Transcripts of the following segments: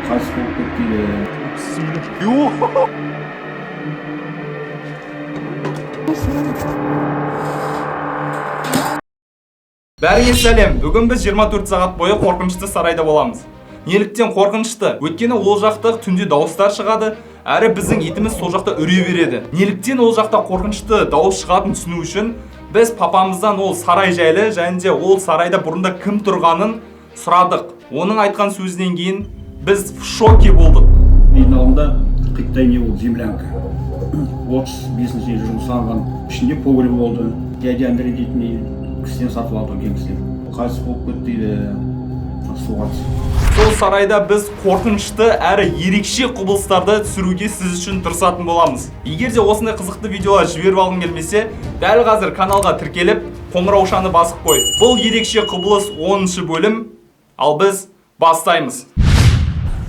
Қайсы болып кетті. Бәріңе сәлем. Бүгін біз 24 сағат бойы қорқынышты сарайда боламыз. Неліктен қорқынышты? Өйткені ол жақта түнде дауыстар шығады, әрі біздің итіміз сол жақта үре береді. Неліктен ол жақта қорқынышты дауыс шығатынын түсіну үшін біз папамыздан ол сарай жайлы және де ол сарайда бұрында кім тұрғанын сұрадық. Оның айтқан сөзінен кейін біз в шоке болдық. Үйдің алдында қиықтай не болды, землянка. 35-ші жылы салған ішінде погреб болды. Дядя Андрей дейтін кісіден сатып алды екен кісіден. Қайсы болып кетті дейді, суға түсті. Сол сарайда біз қорқынышты әрі ерекше құбылыстарды түсіруге сіз үшін тырысатын боламыз. Егер де осындай қызықты видеолар жіберіп алғың келмесе, дәл қазір каналға тіркеліп, қоңыраушаны басып қой. Бұл ерекше құбылыс 10-шы бөлім, ал біз бастаймыз.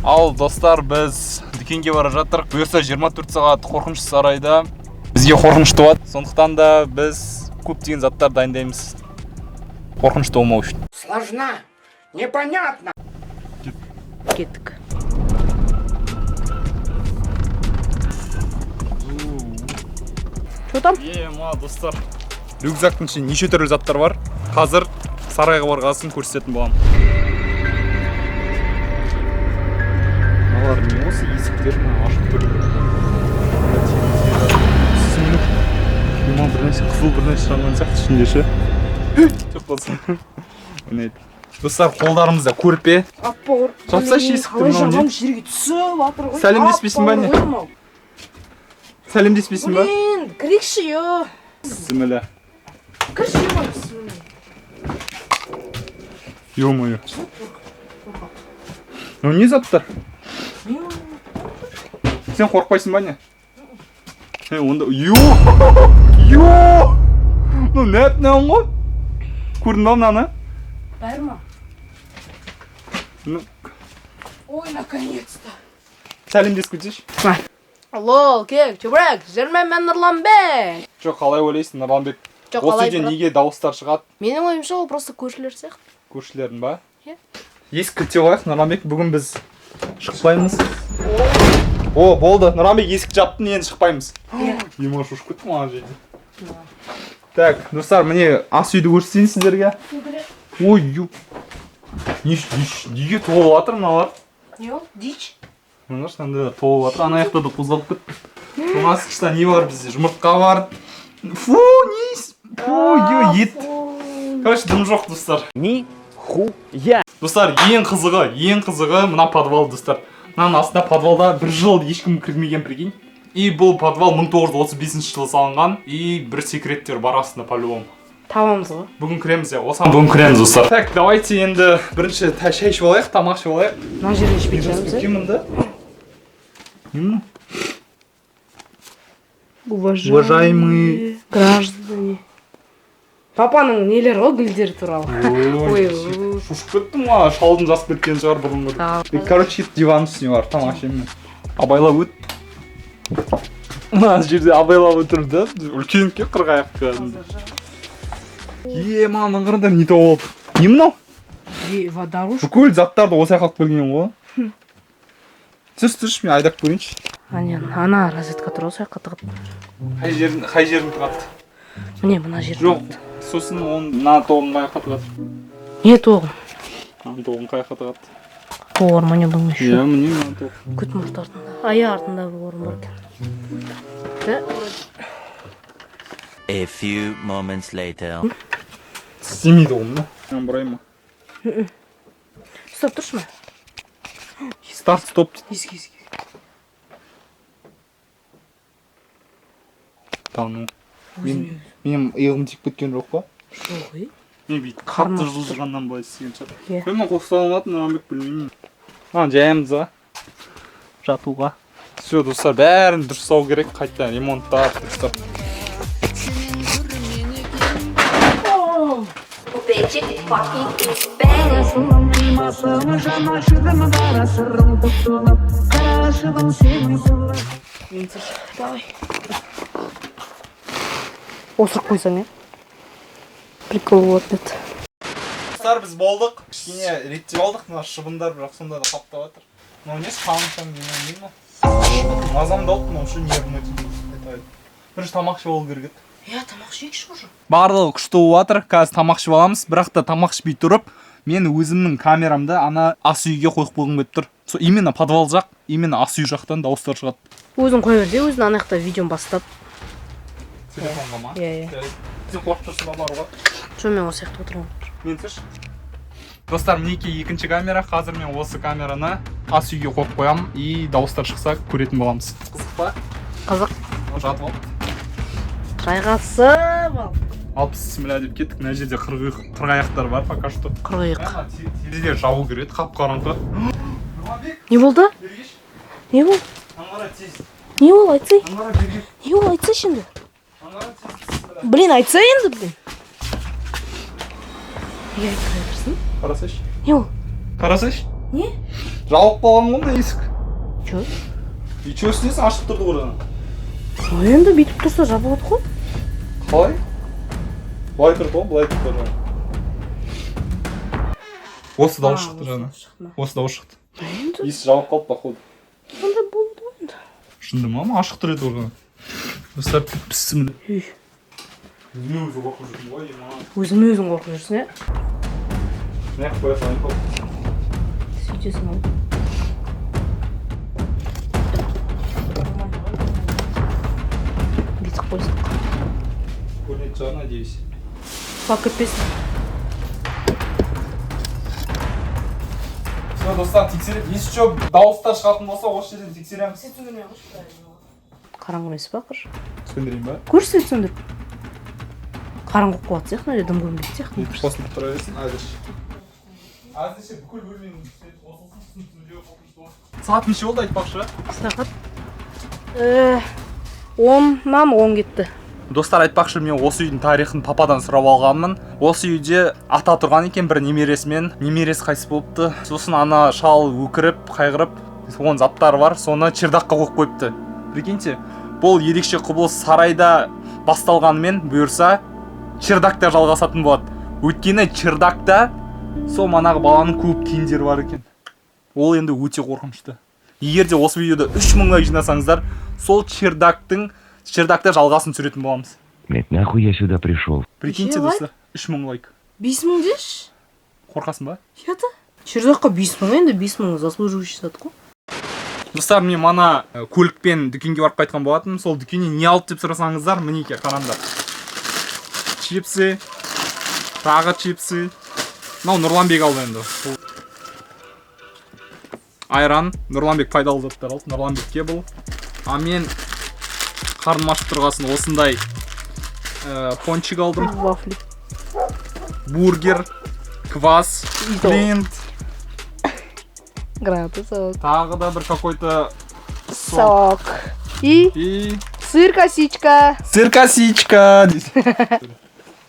Ал достар, біз дүкенге бара жатырық. Бұйырса 24 сағат қорқынышты сарайда бізге қорқынышты болады. Сондықтан да біз көптеген заттар дайындаймыз. Қорқынышты болмау үшін. Сложно, непонятно. Кеттік. Что там? Достар. Рюкзактың ішінде неше түрлі заттар бар. Қазір сарайға барғасын көрсететін боламын. Мыналар не осы есіктер ашып тұр. Қызыл бір нәрсе шығарған сияқты ішінде ше. Жоқ болсын. Ойнайды. Достар, қолдарымызда көрпе. Аппауыр. Жапсайшы есікті мынау не? Жерге түсіп атыр ғой. Сәлемдеспейсің ба не? Сәлемдеспейсің ба? Блин, кірекші ё. Бісміллә. Кірші ё, бісміллә. Ё-моё. Ну не заттар? Сен қорқпайсың ба не? Онда... Ё! Ну нәп-нәуін ғой? Көрдің ба мынаны? Бәрі ма? Ну... Ой, наконец-то. Сәлемдесіп кетсейші. Алло, кек, чөбірек, жүрмен мен Нұрланбек. Жоқ, қалай ойлайсың Нұрланбек? Жоқ, Осы қалай үйден бірақ? неге дауыстар шығады? Менің ойымша ол просто көршілер сияқты. Көршілердің ба? Иә. Есік кілте қояйық, Нұрланбек, бүгін біз шықпаймыз. О, болды, Нұрланбек есік жаптың, енді шықпаймыз. Ема шошып кетті маған жерде. Так, достар, міне ас үйді көрсетейін сіздерге. Ой, юп. Неге толып жатыр мыналар? Не ол? Дич? Мына шанда толып жатыр, ана жақта да қозғалып кетті. Мына асқышта не бар бізде? Жұмыртқа бар. Фу, нейс. Фу, ет. Короче, дым жоқ, достар. Нихуя. Достар, ең қызығы мына подвал, достар. Мынаның астында подвалда бір жыл ешкім кірмеген, прикинь. И бұл подвал 1935 жылы салынған. И бір секреттер бар астында по-любому. Табамыз ғой. Бүгін кіреміз, осыған бүгін кіреміз, достар. Так, давайте енді бірінші шай ішіп алайық, тамақ ішіп алайық. Мына жерде ішпей жатамыз, Кім мында? Уважаемые граждане. Папаның нелер ғой, гүлдер туралы. Ой, шушып кеттім ма? Шалдың жасып кеткен шығар бұрынғы. Короче, диван үстіне бар, тамақ ішемін. Абайлап өт. Мына жерде абайлап отырды, үлкен ке қырғаяқ кәдімгі. Маған қырындар не тауып алды. Не мынау? Водорож. Бүкіл заттарды осы қалып келген ғой. Түсірші, мен айдап көрейінші. Ана розетка тұр осы жаққа тығып. Қай жерін тығады? Міне мына жер. Жоқ, сосын мына тоғын қаяққа тығады. Не тоғын? Мына тоғын қаяққа тығады. Тоғыр міне бұл еще. Міне мына тоғын. Күт мұрт артында. Ая артында бір орын бар екен. A few moments later. Істемейді ғой мұны. Мен бұрайын ма? Стоп, тұршы ма? Старт, стоп. Есік. Тану. Менің иығым тиіп кеткен жоқ па? Жоқ, е? Мен бейт қатты жылдырғаннан былай істеген шығар. Иә. Мен қоқыстан алатын, Нұрланбек білмеймін. Жайымыз ба? Жатуға. Все, достар, бәрін дұрыстау керек, қайта ремонттар, достар. Давай. Осырып қойсаң, е? Прикол болады еді. Достар, біз болдық. Кішкене реттеп алдық, мына шыбындар бірақ сонда да қаптап жатыр. Ну не спамсам деймін. Мазамды алып, мынау үшін нервный айтайын. Бірінші тамақ ішіп алу керек еді. Иә, тамақ ішейікші уже. Барлығы күшті болып жатыр. Қазір тамақ ішіп аламыз. Бірақ та тамақ ішпей тұрып, мен өзімнің камерамды ана ас үйге қойып қойғым келіп тұр. Именно подвал жақ, именно ас үй жақтан дауыстар шығады. Өзің қоя бер де, өзің ана жақта видеоны бастап. Телефонға ма? Иә. Сен қорқып тұрсың ба баруға? Жоқ, мен осы жақта отырамын. Мен сіз? Достар, мінекей екінші камера. Қазір мен осы камераны ас үйге қойып қоямын и дауыстар шықса көретін боламыз. Қызық па? Қызық. Жатып ал. Жайғасып ал. 60 мля деп кеттік. Мына жерде қырғаяқтар бар пока что. Қырғиық. Терезе жабу керек, қап-қараңғы. Не болды? Не болды? Не болды, айтсай? Не болды, айтсайшы енді? Блин, айтсай енді, блин. Неге айтпай берсің? Қарасайшы. Не болды? Қарасайшы. Не? Жауып қалған ғой есік. Чё? И чё істесің, ашып тұрды ғой. Енді бүйтіп тұрса жабылады ғой. Қалай? Былай тұрды ғой, былай тұрды. Осы дауыс шықты жаңа. Осы дауыс шықты. Есі жауып қалды, походу. Сонда болды ғой енді. Шынды ма? Ашық тұр еді орған. Достар, піссімді. Өзіме өзі қорқып жүрдім ғой, Өзіме өзің қорқып жүрсің, е? Не қып қоя салайын қол. Сөйтесің ғой. Бүйтіп қойсақ. Көрінетін шығар, надеюсь. Пак өтпесін. Все, достар, тексеріп, есі жоқ дауыстар шығатын болса, осы жерден тексереміз. Сен сөндірмей қойшы. Қараңғы емес па, қыр? Сөндірейін ба? Көрсет сөндіріп. Қараңғы қуат сияқты, мына дым көрінбейді сияқты. Қосылып тұра берсін, әзірше. Әзірше бүкіл бөлменің қосылсын, сағат неше болды айтпақшы? Сағат 10-нан 10 кетті. Достар, айтпақшы, мен осы үйдің тарихын пападан сұрап алғанмын. Осы үйде ата тұрған екен бір немересімен. Немересі қайтыс болыпты. Сосын ана шал өкіріп, қайғырып, соған заттары бар. Соны чердаққа қойып қойыпты. Прикиньте, бұл ерекше құбылыс сарайда басталғанымен бұйырса чердакта жалғасатын болады. Өйткені чердакта сол манағы баланың көп киімдері бар екен. Ол енді өте қорқынышты. Егер де осы видеода 3000 лайк жинасаңыздар, сол чердакта жалғасын түсіретін боламыз. Блять, нахуй я сюда пришел? Прикиньте, достар, 3000 лайк. 5000 деші? Қорқасың ба? Ята? Чердаққа 5000 енді 5000 заслуживающий сат қой. Достар, мен мана көлікпен дүкенге барып қайтқан болатынмын. Сол дүкеннен не алып деп сұрасаңыздар, мінеке қараңдар. Чипсы, тағы чипсы. Мынау Нұрланбек алды енді. Айран, Нұрланбек пайдалы заттар алды. Нұрланбекке бұл. А мен қарным ашып тұрғасын осындай пончик алдым. Вафли. Бургер, квас, флинт. Гранаты, сок. Тағы да бір какой-то Сок. И сыр косичка. Сыр косичка.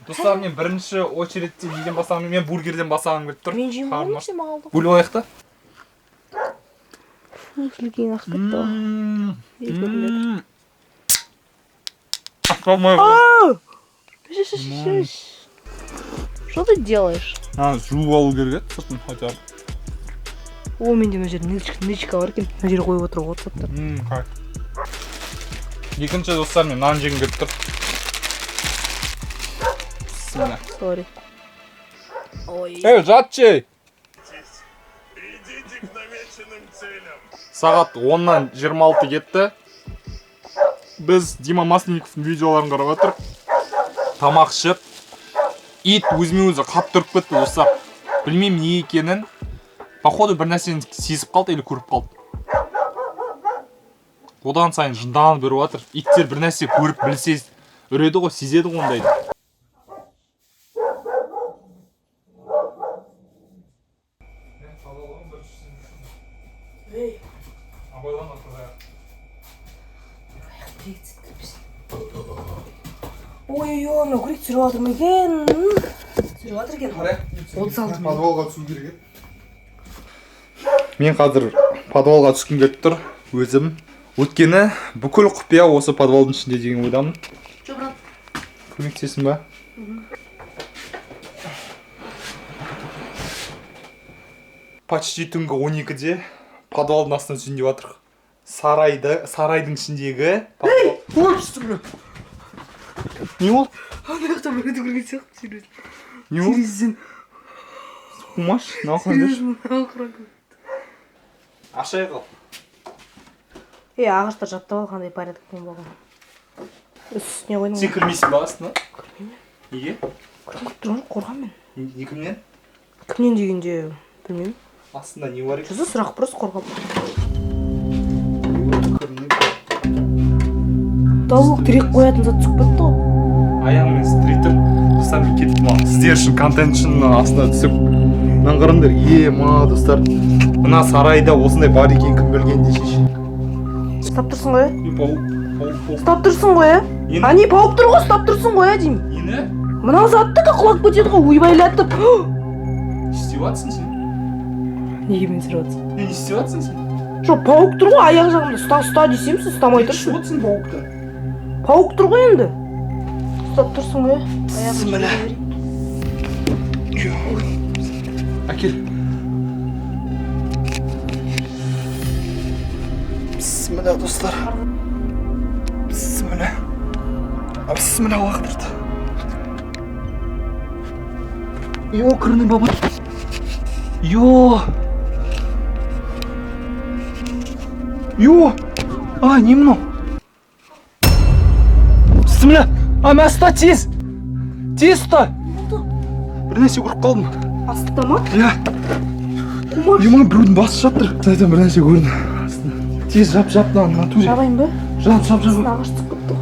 Достар, мен бірінші очередте неден басамын, мен бургерден басамын келіп тұр. Мен жеймін ғой, сен маған алдың. Бөліп алайық та. Фликейін ақ кетті ғой. Ақпалмай Что ты делаешь? Жуып алу керек еді, сыртын хотя бы. О, менде мына жерде нычка бар екен. Мына жерге қойып отыруға отсаттар. Екінші достар, мен нан жегім келіп тұр. Сори. Ой. Жат жей! Сағат 10-нан 26 кетті. Біз Дима Масленниковтың видеоларын қарап отырып, тамақ ішіп, ит өзіме өзі қап тұрып кетті достар. Білмеймін не екенін. Походу бір нәрсені сезіп қалды или көріп қалды. Одан сайын жынданып беріп жатыр. Иттер бір нәрсе көріп білсе үреді ғой, сезеді ғой ондайды. Ой-ой-ой, мынау күрек түсіріп жатыр ма екен? Түсіріп жатыр екен. Подвалға түсу керек еді. Мен қазір подвалға түскім келіп тұр, өзім. Өткені бүкіл құпия осы подвалдың ішінде деген ойдамын. Че, брат? Көмектесің ба? Почти түнгі 12-де подвалдың астынан түсейін деп жатырық. Сарайдың ішіндегі подвал. Ой, үстіме. Не болды? Ана жақта біреуді көрген сияқты серьезно. Не болды? Серьезно. Қумаш, нақырандаш. Серьезно. Ашай қал. Ағаштар жаттап ал қандай порядокпен болған. Үстіне қойдың. Сен кірмейсің ба астына? Кірмеймін. Неге? Қорқам мен. Кімнен? Кімнен дегенде білмеймін. Астында не бар екен? Жүзі сұрақ просто қорқам. Тауық тірек қоятын зат түсіп кетті ғой. Аяғымен стритіп, достар мен кетіп ма? Сіздер үшін контент үшін астына түсіп. Мынаны қараңдар, ма достар. Мына сарайда осындай бар екен кім білгенде шеше. Ұстап тұрсың ғой? Пауық. Ұстап тұрсың ғой? Нені? А не пауық тұр ғой, ұстап тұрсың ғой деймін. Нені? Мына затты да құлап кетеді ғой, ойбайлатып. Істеватсың сен? Неге мен сұрап Не істеватсың сен? жоқ, пауық тұр ғой, аяқ жағымда ұста десем сіз ұстамай тұрсың. Шотсың пауықта. Пауық тұр ғой енді. Ұстап тұрсың ғой. Бісміллә. Әкел. Бісміллә достар. Бісміллә. Бісміллә уақыт. Йо, кірінің баба. Йо. Не мынау? Бісміллә. Мәста тез. Тез ұста. Бір нәрсе көріп қалдым. Астыда ма? Иә. Маған біреудің басы жатыр. Айтам бір нәрсе көрдім. Тез жап натуре. Жабайын ба? Жап. Ағаш түсіп кетті ғой.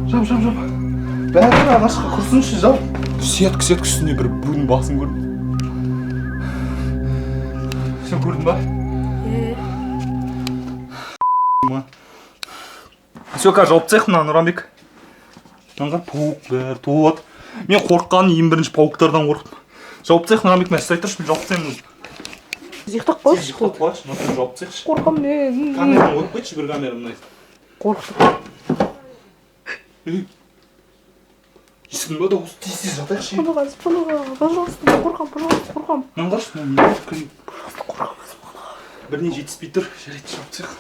Жап. Бәрі ағашқа құрсыншы жап. Сеткі үстінде бір біреудің басын көрдім. Сен көрдің ба? Все, қазір жауып тастайық мына Нұранбек. Мынаған пауық бәрі толып. Мен қорыққаным ең бірінші пауықтардан қорықтым. Жауып тастайық Нұранбек, мен сіз айтыршы, жауып тастаймын. Зиқтақ қойшы. Жауып қойшы, мына жауып тастайықшы. Қорқам мен. Камераны қойып қойшы, бір камераны. Қорқтым. Естің ба да осы тез жатайықшы. Пожалуйста, қорқам. Мынаны қарашы, мынаны біріне жетіспей тұр, жарайды жауып тастайық.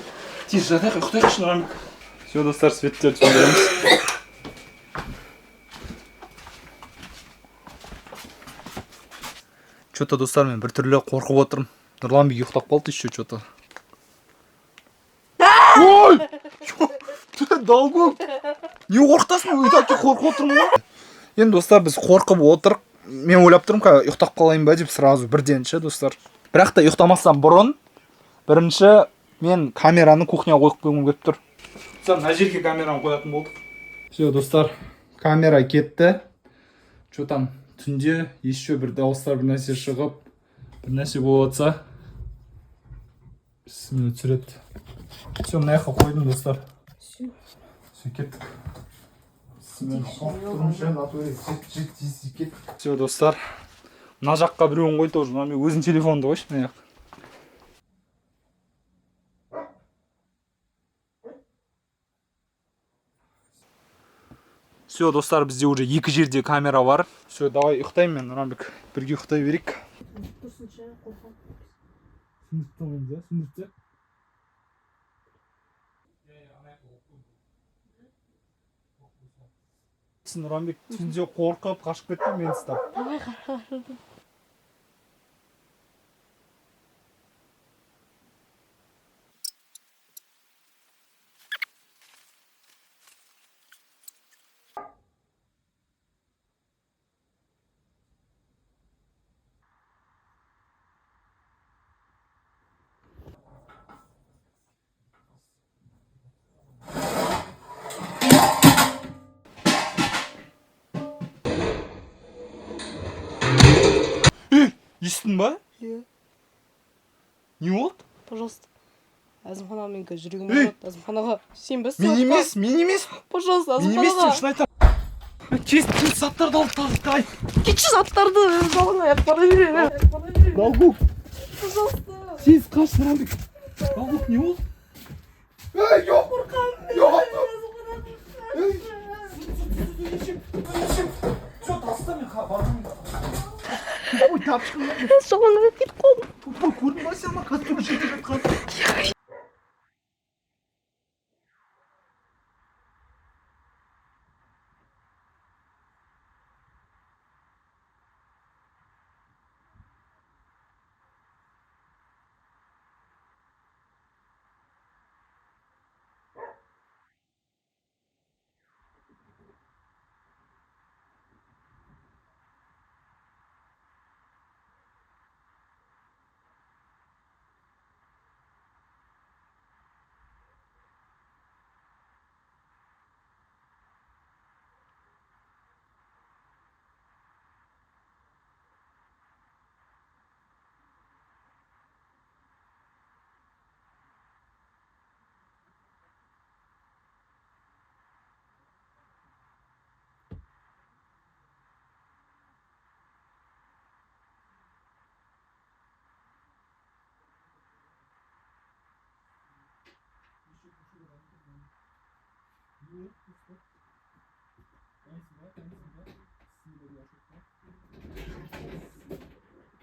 Тез жатайық, ұйықтайықшы Нұранбек. Все, достар, светтерді сөндіреміз. Что-то достар, мен бір түрлі қорқып отырмын. Нұрланбек ұйықтап қалды еще что-то. Ой! Долгу! Не қорқытасың, өйтәке қорқып отырмын ғой. Енді достар, біз қорқып отырық. Мен ойлап тұрмын, ұйықтап қалайын ба деп сразу бірден ше, достар. Бірақ та ұйықтамастан бұрын бірінші мен камераны кухняға қойып қойғым келіп тұр. Мына жерге камераны қоятын болдық. Все, достар, камера кетті. Что там? Түнде еще бір дауыстар, бір нәрсе шығып, бір нәрсе болып жатса, бісміллә түсіреді. Все, мына жаққа қойдым, достар. Все, кеттік. Все, достар. Мына жаққа біреуін қойды тоже. Мен өзінің телефонды қойшы, мына жаққа. Все, достар, бізде уже екі жерде камера бар. Все, давай ұйықтаймын мен, Нұранбек. Бірге ұйықтай берейік. Нұранбек түнде қорқып қашып кетті, мен ұстап. Естің ба? Иә. Не болды? Пожалуйста. Әзімханаға мен қазір жүрегім ауырады. Әзімханаға сен бas. Мен емес. Пожалуйста, Мен емес деп шын Әзімханаға. айтамын. Кес заттарды алып тағытай. Кетші заттарды. Жалын аяқ бара бере. Долгу. Пожалуйста. Тез қаш, Нұранбек. Долгу, не болды? Жоқ. Что, таста мен барғанмын. Ой, тапшықын. Жалын аяқ кетіп қалдым. Көрдің ба сен ана костюм ішінде жатқан? Танисың ба?